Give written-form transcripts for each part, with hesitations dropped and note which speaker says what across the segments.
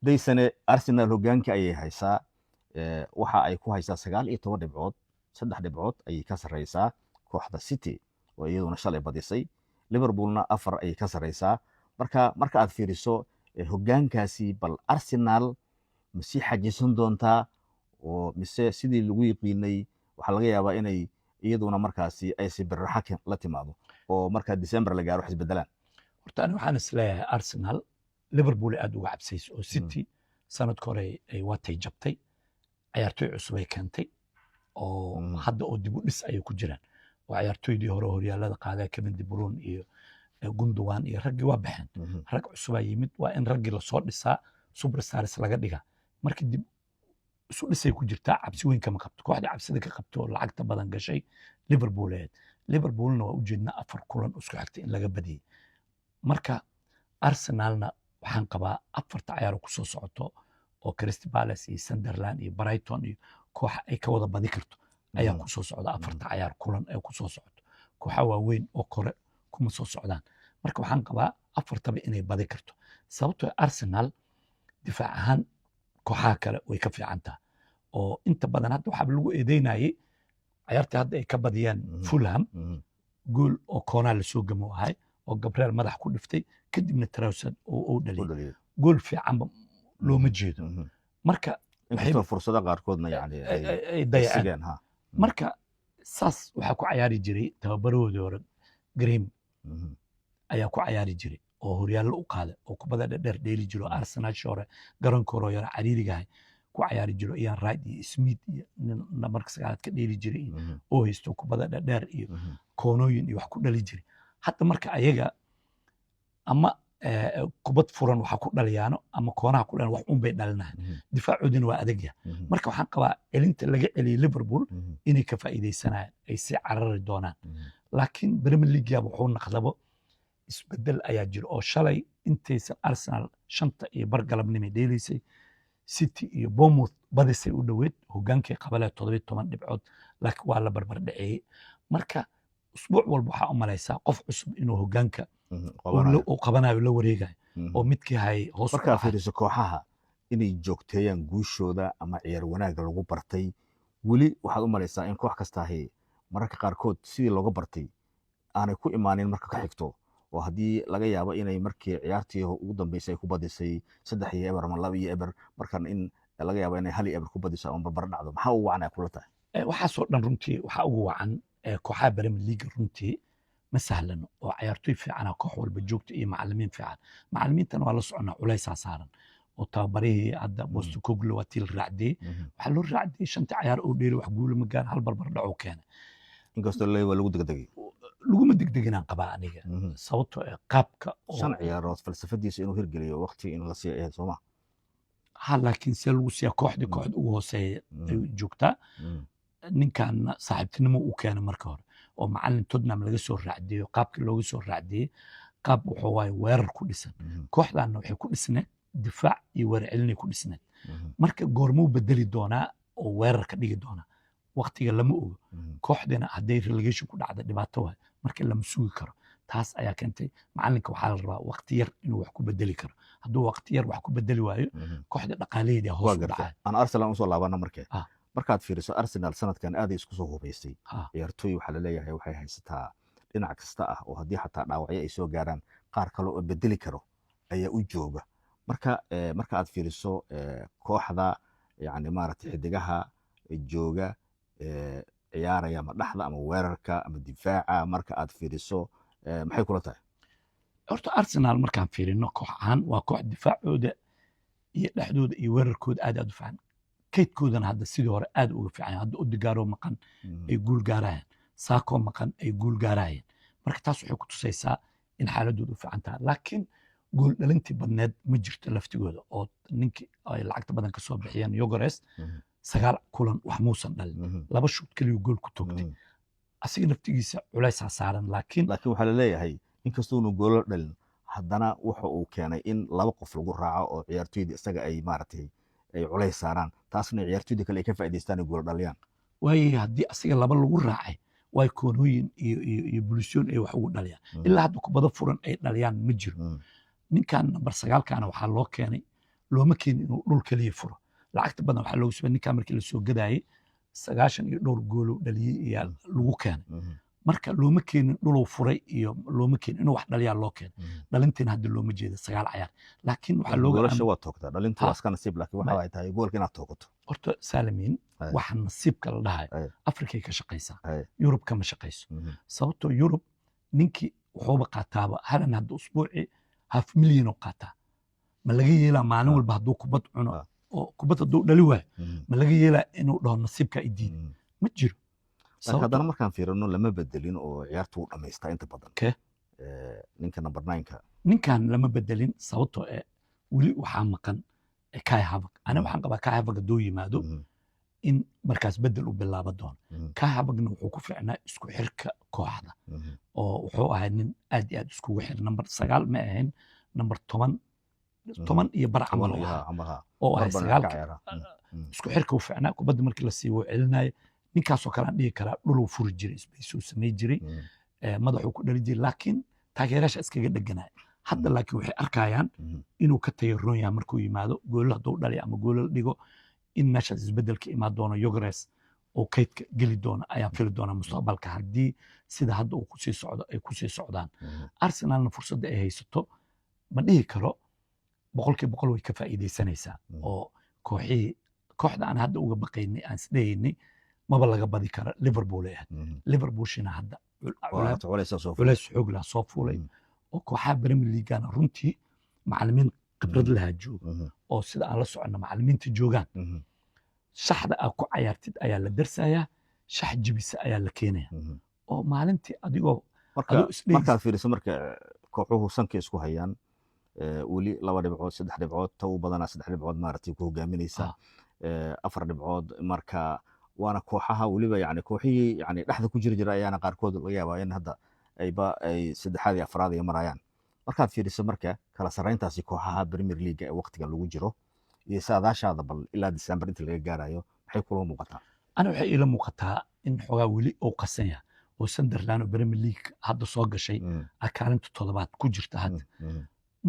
Speaker 1: daysane Arsenal hoggaanka ayay haysaa waxa ay ku haysaa 19 dhibcood 3 dhibcood ayay ka sareysaa kooxda City oo iyaduna shalay badisay Liverpoolna 4 ayay ka sareysaa marka aad fiiriso hoggaankaasi bal Arsenal ma sii xajisan doontaa oo mise sidii lagu yiqiinay waxa laga yaabaa inay iyaduna markaasi ay si birraxa la timaado oo marka December la gaaro wax isbedelaan
Speaker 2: horta aniga waxaan isleeyahay Arsenal Liverpool aad uga cabsayso oo City sanadka hore ay watay jabtay ciyaartoy cusub ay keentay oo hadda oo dib u dhis ay ku jiraan oo ciyaartoydii hore horyaalada qaaday Kevin De Bruyne iyo Gundogan iyo raggii waa baxeen rag cusub ay yimid waa in raggii la soo dhisaa superstars laga dhiga markii dib isu dhisay ku jirtaa cabsi weyn kama qabto kooxda cabsida ka qabto lacagta badan gashay Liverpoolna waa u jeednaa 4 kulan isku xigtay in laga badiyay marka Arsenalna waxaan qabaa 4 ciyaar ku soo socoto oo Crystal Palace iyo Sunderland iyo Brighton iyo koox ay ka wada badi karto ayaa ku soo socda 4 ciyaar kulan ay ku soo socoto kooxaha waaweyn oo kore kuma soo socdaan marka waxaan qabaa 4taba inay badi karto sababtoo Arsenal difaac ahaan kooxaha kale way ka fiican tahay oo inta badan hadda waxa lagu eedeynayay ciyaartii hadda ay ka badiyaan Fulham gool oo koona la soo gamo ahay oo Gabriel madax ku dhiftay kadibna Trossard oo dhaliyay gool fiican looma jeedo marka
Speaker 1: waxay fursada qaarkoodna yani
Speaker 2: ay dayaceen marka saas waxa ku ciyaari jiray tababaroodii hore Graham ayaa ku ciyaari jiray oo horyaallo u qaaday oo kubada dheer dheeli jiro Arsenal shore garoonka hore yar cariirigahay ku ciyaari jiro Ian Wright iyo Smith iyo marka sagaalaad ka dheeli jiray oo haysto kubada dheer iyo koonooyin iyo wax ku dhali jiray hatta marka ayaga ama kubad furan waxa ku dhaliyaano ama koonaha ku dhalan wax un bay dhalinahay difaacoodina waa adag yahay marka waxaan qabaa celinta laga celiyay Liverpool inay ka faa'iideysanayaan ay si carari doonaan laakiin Premier League wuxuu naqdabo isbedel ayaa jiro oo shalay intaysan Arsenal 5 iyo bar galabnimo dheelaysay City iyo Bournemouth badisay u dhaweed hogaankii qabalay 17 dhibcood laakiin waa la barbar dhacay marka usbuuc walba waxa u malaysaa qof cusub inuu hogaanka oo qabanayo la wareegayo oo midkii hay hoos
Speaker 1: marka fiiriso kooxaha inay joogteeyaan guushooda ama ciyaar wanaag lagu bartay wali waxaad u malaysaa in koox kasta ay mararka qaarkood sidii looga bartay aanay ku imaanin marka ka xigto oo haddii laga yaabo inay markii ciyaartii ugu dambeysay ku badisay 3 eber ama 2 eber markan in laga yaabo inay 1 eber ku badiso ama barbar dhacdo maxaa ugu wacan kula tahay
Speaker 2: waxa soo dhan runtii waxa ugu wacan kooxaha Premier League runtii ma sahlano oo ciyaartoy fiican koox walba joogto iyo macallimiin fiican macallimiintan waa la soconaa culays saaran oo tababarihii hadda Postecoglou waa til raacday waxa loo raacday 5 ciyaar oo dheeri wax guul ma gaan hal barbar dhaco keenay
Speaker 1: inkastoo lagu degdegay
Speaker 2: laguma degdeginaan qabaa aniga sababtoo qaabka
Speaker 1: 5 ciyaarood falsafadiisa inuu hirgeliyo waqti in la siiyo Soomaa
Speaker 2: laakiin si lagu siiyo kooxda ugu hooseeya joogta ninkan saaxiibtinimo uu keenay marka hore oo macallin Tottenham laga soo raacday qaabkii looga soo raacday qaab wuxuu waay weerar ku dhisan kooxdaana waxay ku dhisnay difaac iyo weerar celin ku dhisnay marka goormuu bedeli doonaa oo weerar ka dhigi doonaa waqtiga lama ogo kooxdana haday relegation ku dhacdo dhibaato waay marka lama sugi karo taas ayaa keentay macallinka waxaa la rabaa waqti yar inuu wax ku bedeli karo hadduu waqti yar wax ku bedeli waayo kooxda dhaqaaleeda hoos u dhacay
Speaker 1: aan Arsenal u soo laabana markaad fiiriso Arsenal sanadkan aad isku soo hubaysay ciyaartoy waxa la leeyahay waxay haysataa dhinac kasta ah oo haddii xataa dhaawacyo ay soo gaaraan qaar kale oo bedeli karo ayaa u jooga marka aad fiiriso kooxda yani maaragtay xidigaha jooga ciyaaraya ama dhaxda ama weerarka ama difaaca marka aad fiiriso maxay kula tahay
Speaker 2: horta Arsenal markaan fiirino koox ahaan waa koox difaacooda iyo dhaxdooda iyo weerarkooda aad u fiican kaydkoodana hadda sidii hore aad uga fiican hadda Odegaard maqan ay guul gaarayaan Sako maqan ay guul gaarayaan marka taas waxay ku tusaysaa in xaaladoodu fiican tahay laakiin gool dhalintii badneed ma jirto laftigooda oo ninkii ay lacagta badan ka soo bixiyeen Yogores 9 kulan wax muusan dhalin 2 shoot kaliya gool ku toogtay asiga naftigiisa culays saaran laakiin
Speaker 1: waxa la leeyahay inkastoo uu gool dhalin haddana waxa uu keenay in 2 qof lagu raaco oo ciyaartoyda isaga ay maaragtay ay culays saaraan taasna ciyaartoyda kale ay ka faa'iideystaan gool dhaliyaan
Speaker 2: way haddii asiga 2 lagu raacay way koonooyin iyo bulshoon ay wax ugu dhaliyaan ilaa hadda kubada furan ay dhaliyaan ma jiro ninkan number 9 kana waxa loo keenay looma keenin inuu dhul kaliya furo lacagta badan waxaa loogu subay ninkaa markii lasoo gadayay 90 iyo dhowr gooluu dhaliyey ayaa lagu keenay marka looma keenin dhuluu furay iyo looma keenin inuu wax dhaliyaa loo keenay dhalintiina hadda looma jeeda 9 cayaar laakiin waxaa looga
Speaker 1: goolasha waa toogtaa dhalintu waa iska nasiib laakiin waxa ay tahay goolka inaad toogato
Speaker 2: horta saalimiin waxa nasiibka la dhahay afrikay ka shaqaysaa yurub kama shaqayso sababtoo yurub ninkii wuxuuba qaataaba halan hadda usbuuci $500,000 oo qaataa ma laga yeelaa maalin walba hadduu kubad cuno oo kubad hadduu dhali waayo ma laga yeelaa inuu dhaho nasiibka idiin ma jiro
Speaker 1: haddana markaan fiirino lama bedelin oo ciyaartu u dhamaystaa inta badan ninka number 9ka
Speaker 2: ninkan lama bedelin sababtoo weli waxaa maqan Kai Havertz ana waxaan qabaa Kai Havertz hadduu yimaado in markaas bedel u bilaabo doono Kai Havertzna wuxuu ku fiicnaa isku xirka kooxda oo wuxuu ahaa nin aad iyo aad iskugu xir number 9 ma ahayn number 10 iyo bar camal oo ahaa 9 isku xirka u fiicnaa kubadda markii la siiyo celinayo ninkaasoo kale aan dhihi karaa dhuluu furi jiray isbaysuu samay jiray madaxuu ku dhali jiray laakiin taageerayaasha iskaga dheganaya hadda laakiin waxay arkayaan inuu ka tayaroon yahay markuu yimaado goolo hadduu dhalay ama goolo la dhigo in meeshaas isbedel ka imaan doono Yogres oo kaydka geli doona ayaan fili doonaa mustaqbalka haddii sida hadda uu kusii socdo ay kusii socdaan Arsenalna fursadda ay haysato ma dhihi karo 100% way ka faa'iideysanaysaa oo kooxda aan hadda uga baqaynay aan isdhehaynay maba laga badi kara Liverpool ay ahayd Liverpoolshina hadda culays xoog leh soo fuulay oo kooxaha Premier League-ana runtii macallimiin khibrad lahaa jooga oo sida aan la socono macallimiinta joogaan shaxda aad ku cayaartid ayaa la darsayaa shax jibisa ayaa la keenaya oo maalintii adigoo
Speaker 1: markaad fiiriso marka kooxuhu sanka isku hayaan weli 2 dhibcood 3 dhibcood taw badanaa 3 dhibcood maaragtay ku hogaaminaysa 4 dhibcood marka waana kooxaha weliba yani kooxihii yani dhexda ku jira ayaana qaarkood laga yaabaa in hadda ay 3 iyo 4 ay marayaan markaad fiiriso marka kala sarayntaasi kooxaha Premier League ee waqtigan lagu jiro iyo saadaashaada bal ilaa December inta laga gaarayo maxay kula muuqataa
Speaker 2: ana waxay ila muuqataa in xogaa weli oo qasan yahay oo Sunderland oo Premier League hadda soo gashay akaalinta 7aad ku jirta hadda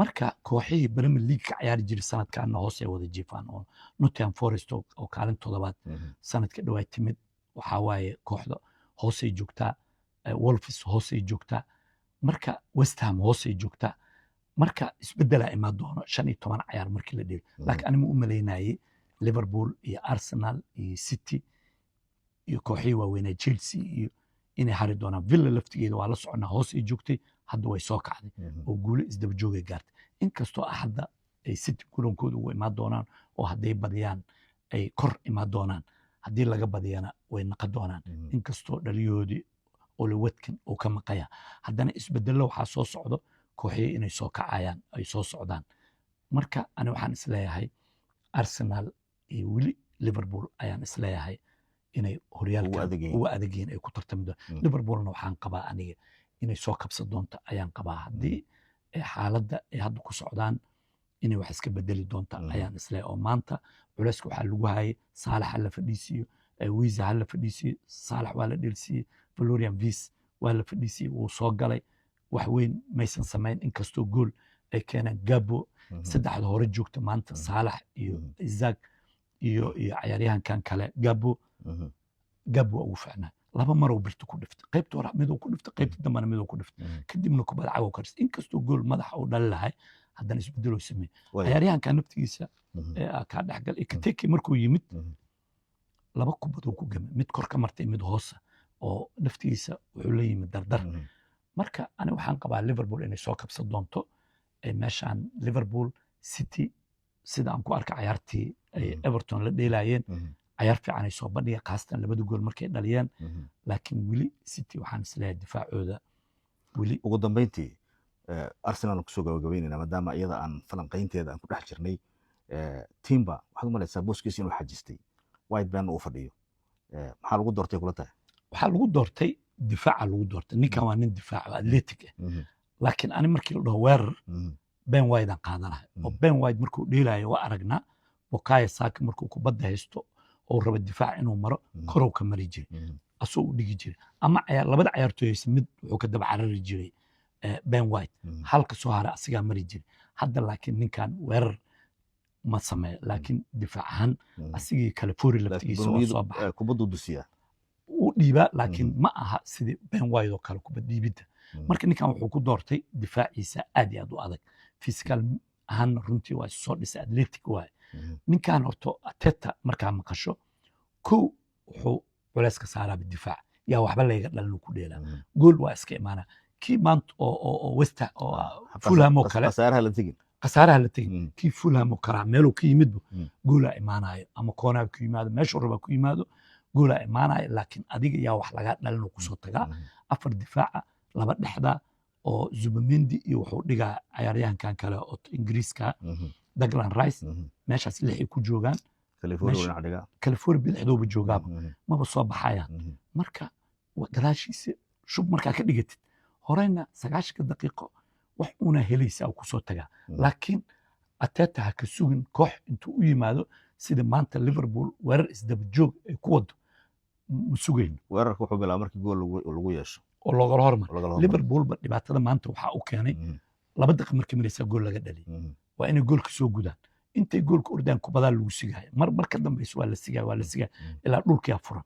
Speaker 2: marka kooxihii Premier League ka ciyaari jiray sanadkan hoos ay wada jiifaan oo Nottingham Forest oo kaalinta 7aad sanadka dhawaad timid waxa waaye kooxda hoos ay joogtaa Wolves hoos ay joogtaa marka West Ham hoos ay joogtaa marka isbedela imaan doono 15 ciyaar markii la dhigay laakiin anima u maleynayay Liverpool iyo Arsenal iyo City iyo kooxihii waaweyn Chelsea iyo inay hari doonaan Villa laftigeeda waa la soconaa hoos ay joogtay hadda way soo kacday oo guulo isdaba joogay gaartay inkastoo hadda ay City kulankooda ugu imaan doonaan oo hadday badiyaan ay kor imaan doonaan haddii laga badiyana way naqon doonaan inkastoo dhaliyoodii Ole Watkins oo ka maqaya haddana isbedelo waxaa soo socdo kooxihii inay soo kacayaan ay soo socdaan marka ani waxaan isleeyahay Arsenal iyo weli Liverpool ayaan isleeyahay inay horyaalka uga adeegeen ay ku tartami doonaan Liverpoolna waxaan qabaa aniga inay soo kabsan doonto ayaan qabaa haddii xaaladda ay hadda ku socdaan inay wax iska bedeli doonto ayaan isleeyahay oo maanta culayska waxaa lagu hayay Saalax la fadhiisiyo Wiza la fadhiisiyo Saalax waa la dhelsiiyey Florian Wirtz waa la fadhiisiyey wuu soo galay wax weyn maysan samayn inkastoo gool ay keeneen Gabo saddexda hore joogta maanta Saalax iyo Isaac iyo ciyaaryahankan kale Gabo ugu fiicnaa 2 mar oo birta ku dhiftay qaybta hore mid uu ku dhiftay qaybta dambana mid uu ku dhiftay kadibna kubad cago karis inkastoo gool madaxa uu dhali lahay haddana isbedelo sameeyay ciyaaryahankan naftigiisa ka dhaxgal Ekiteke markuu yimid 2 kubad uu ku gamay mid kor ka martay mid hoose oo naftigiisa wuxuu la yimid dardar marka ani waxaan qabaa Liverpool inay soo kabsan doonto meeshaan Liverpool City sida aan ku arka ciyaartii ay Everton la dheelayeen ciyaar fiican ay soo bandhigay qaastan 2 gool markay dhaliyeen laakiin weli City waxaan isleeyahay difaacooda weli
Speaker 1: ugu dambeyntii Arsenal ku soo gabagabeynayna maadaama iyada aan falanqaynteeda aan ku dhex jirnay Timber waxaad u malaysaa booskiisa inuu xajistay White Band uu fadhiyo maxaa lagu doortay kula tahay
Speaker 2: waxaa lagu doortay difaaca lagu doortay ninkan waa nin difaac athletic laakiin ani markii la dhaho weerar Ben White aan qaadanahay oo Ben White markuu dheelayo waa aragnaa Bukayo Saka markuu kubadda haysto oo raba difaac inuu maro korow ka mari jiray asoo u dhigi jiray ama labada ciyaartooyaysa mid wuxuu ka daba carari jiray Ben White halka soo hara asigaa mari jiray hadda laakiin ninkan weerar ma sameeyo laakiin difaac ahaan asigii California laftigiisa waa soo baxay
Speaker 1: kubaddu dusiya
Speaker 2: u dhiibaa laakiin ma aha sidii Ben White oo kale kubad dhiibidda marka ninkan wuxuu ku doortay difaaciisa aad iyo aad u adag physical ahaan runtii waa soo dhisay athletic waay ninkan horto Arteta markaa maqasho kow wuxuu culays ka saaraa bidifaac yaa waxba laga dhalin ku dheelaa gool waa iska imaanaa kii maanta oo West oo Fulham oo kale qasaaraha la tegin kii Fulham oo kale meel uu ka yimid goola imaanayo ama koonaa ku yimaado meesha raba ku yimaado goola imaanayo laakiin adiga yaa wax laga dhalin ku soo tagaa afar difaaca laba dhexda oo Zubimendi iyo wuxuu dhigaa ciyaaryahankan kale oo Ingiriiska Declan Rice meeshaas lixay ku joogaan California bidixdooba joogaaba maba soo baxayaan marka gadaashiisa shub markaa ka dhigatid horeyna 90 daqiiqo wax una helaysaa ku soo tagaa laakiin Arteta ha ka sugin koox intuu u yimaado sida maanta Liverpool weerar isdaba joog ay ku wado ma sugayn
Speaker 1: weerarka wuxuu bilaabay markii gool lagu yeesho
Speaker 2: oo looga hormar Liverpool ba dhibaatada maanta waxa uu keenay 2 daqiiqo markii maraysa gool laga dhaliyay waa inay goolka soo gudaan intay goolka ordaan kubadaa lagu sigay marka dambayso waa la sigay ilaa dhulkii furan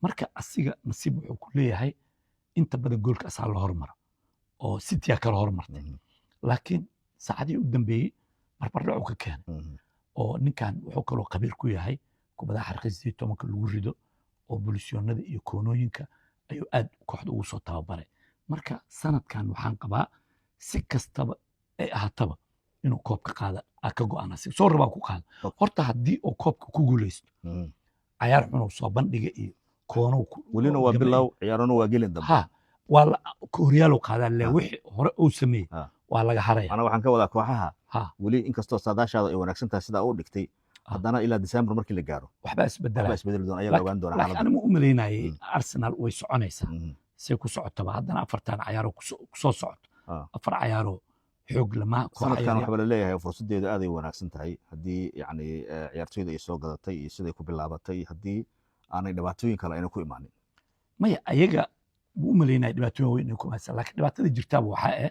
Speaker 2: marka asiga nasiib wuxuu ku leeyahay inta badan goolka asaa la hormaro oo City kala hormartay laakiin saacadii u dambeeyay barbardhac ka keenay oo ninkan wuxuu kaloo qabiir ku yahay kubada xarqiisii tobanka lagu rido oo bulisyonada iyo koonooyinka ayuu aad kooxda ugu soo tababaray marka sanadkan waxaan qabaa si kastaba ay ahaataba inuu koobka qaada ka go'aan asig soo rabaa ku qaada horta haddii oo koobka ku guuleysto ciyaar xun oo soo bandhiga iyo koono
Speaker 1: welina waa bilow ciyaarana waa gelin dambe
Speaker 2: ha waa Horyaalo qaadaa le wixii hore uu sameeyay waa laga haraya
Speaker 1: ana waxaan ka wadaa kooxaha weli inkastoo saadaashaada ay wanaagsan tahay sida uu dhigtay haddana ilaa December markii la gaaro
Speaker 2: waxba isbedeli
Speaker 1: doona ayaa la ogaan doona
Speaker 2: laakiin anigu u maleynayay Arsenal way soconaysaa si ku socotaba haddana afartan ciyaaro ku soo socoto afar ciyaaro xoog lama
Speaker 1: sanadkan waxa la leeyahay fursadeedu aad ay wanaagsan tahay haddii yacni ciyaartoyda ay soo gadatay iyo siday ku bilaabatay haddii aanay dhibaatooyin kale ayna ku imaanin
Speaker 2: maya ayaga u maleynayay dhibaatooyin weyn ku haysan laakiin dhibaatada jirtaa waxa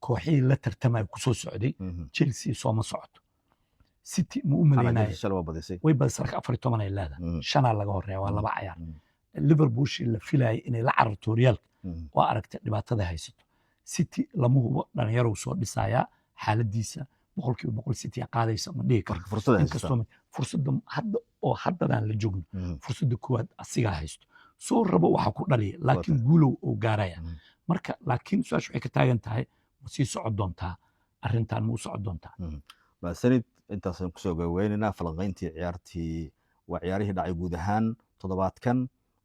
Speaker 2: kooxihii la tartamay ku soo socday Chelsea soo ma socoto City ma u maleynayay way badisay 14 ay leedahay shana laga horeeya waa laba ciyaar Liverpool la filayay inay la cararto Real waa aragtay dhibaatada haysato City lama hubo dhalinyaro soo dhisaya xaaladiisa 100% City qaadaysa ma dhihi karto fursadda hadda oo haddan la joogno fursadda kuwaad asiga haysto soo rabo waxa ku dhaliya laakiin guulow oo gaaraya marka laakiin su'aashu waxay ka taagan tahay ma sii socod doontaa arrintan ma u socod doontaa
Speaker 1: sanad intaasaan kusoo gabagabeynayna falanqayntii ciyaartii waa ciyaarihii dhacay guud ahaan toddobaadkan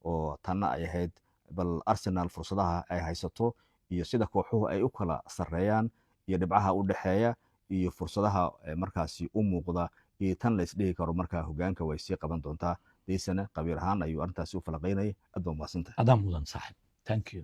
Speaker 1: oo tanna ay ahayd bal Arsenal fursadaha ay haysato iyo sida kooxuhu ay u kala sareeyaan iyo dhibcaha u dhaxeeya iyo fursadaha markaasi u muuqda iyo tan la isdhihi karo markaa hogaanka way sii qaban doontaa deysana qabiir ahaan ayuu arrintaasi u falanqaynayay aad baa mahadsantahay
Speaker 2: adaa mudan saaxiib thank you